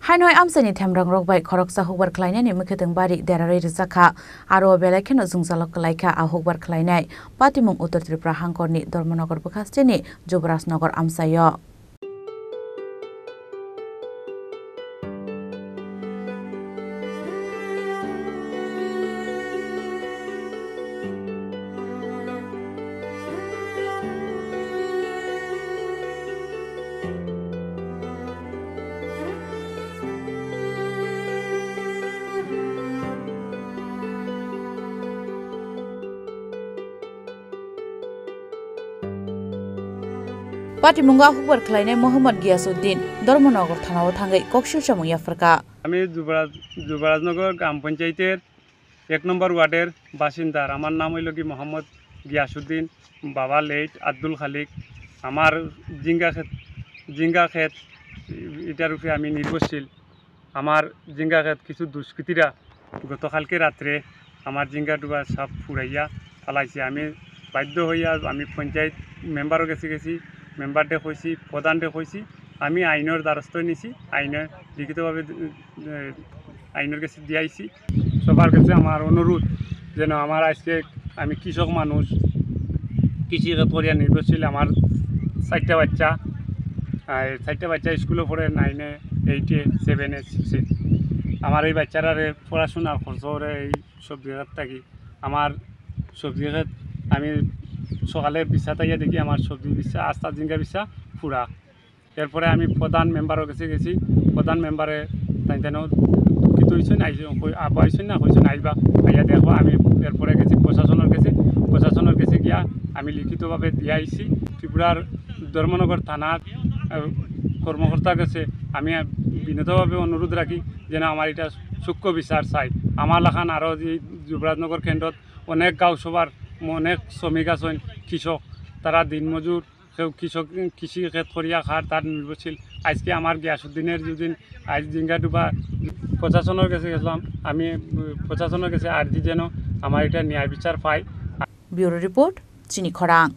Hanoi amsani thamrang rokbai khoroksa hukbar khlainani mukheteng bari derari rizakha aro belakheno jungjalok kalaikha a hukbar khlainai patimung Uttar Tripura hangkorni Dharmanagar bukhastini Jubrajnagar amsayo. Patimunga hukbar khlainai Mohammad Giyasuddin Dharmanagar thanao thangai kokshil chamung yafarka. আমি যুবরাজনগর গ্রাম পঞ্চায়েতের 1 নম্বর ওয়ার্ডের বাসিন্দার। আমার নাম হইল কি মোহাম্মদ গিয়াসুদ্দিন, বাবা late Abdul খালিক। আমার জিঙ্গা ক্ষেত এটার উপরে আমি নির্ভরশীল। আমার জিঙ্গা ক্ষেত কিছু দুষ্কৃতীরা গতকালকে রাত্রে আমার জিঙ্গা ডুবা সব ফুরাইয়া ফালাইছে। আমি বাধ্য হইয়া আমি পঞ্চায়েত মেম্বারও গেছি মেম্বারডে কইছি, প্রধানডে কইছি। আমি আইনের দ্বারস্থ নিছি, আইনে লিখিতভাবে আইনের কাছে দিয়াইছি। সবার কাছে আমার অনুরোধ যেন আমার আজকে আমি কৃষক মানুষ, কৃষিকাজ করিয়া নির্ভরশীল। আমার 4টা বাচ্চা স্কুলে পড়ে 9-এ 8-এ 7-এ 6-এ। আমার এই বাচ্চারারে পড়াশোনার খরচ করে এই সবজি খাত থাকি। আমার সবজি খাত আমি সকালে বিছা তাইয়া দেখি আমার সবজি বিছা আস্তা জিঙ্গা বিছা ফুরা। এরপরে আমি প্রধান মেম্বারের কাছে গেছি। প্রধান মেম্বারে তাই দুঃখিত হয়েছেন, আবা হয়েছেন না হয়েছেন আইবা আইয়া দেখো। আমি এরপরে গেছি প্রশাসনের কাছে গিয়া আমি লিখিতভাবে দিয়ে আইছি। ত্রিপুরার ধর্মনগর থানার কর্মকর্তার কাছে আমি বিনীতভাবে অনুরোধ রাখি যেন আমার এটা সূক্ষ্ম বিচার চাই। আমার লাখান আরও যে যুবরাজনগর কেন্দ্রত অনেক গাঁও সভার অনেক শ্রমিক আছেন, কৃষক, তারা দিনমজুর, কেউ কৃষি ক্ষেত করিয়া খার তার নির্ভরশীল। আজকে আমার গিয়াসুদ্দিনের যদি আজ জিঙ্গা ডুবা প্রশাসনের কাছে গেছিলাম, আমি প্রশাসনের কাছে আর্জি যেন আমার এটা ন্যায় বিচার পাই। ব্যুরো রিপোর্ট চিনি খরাং।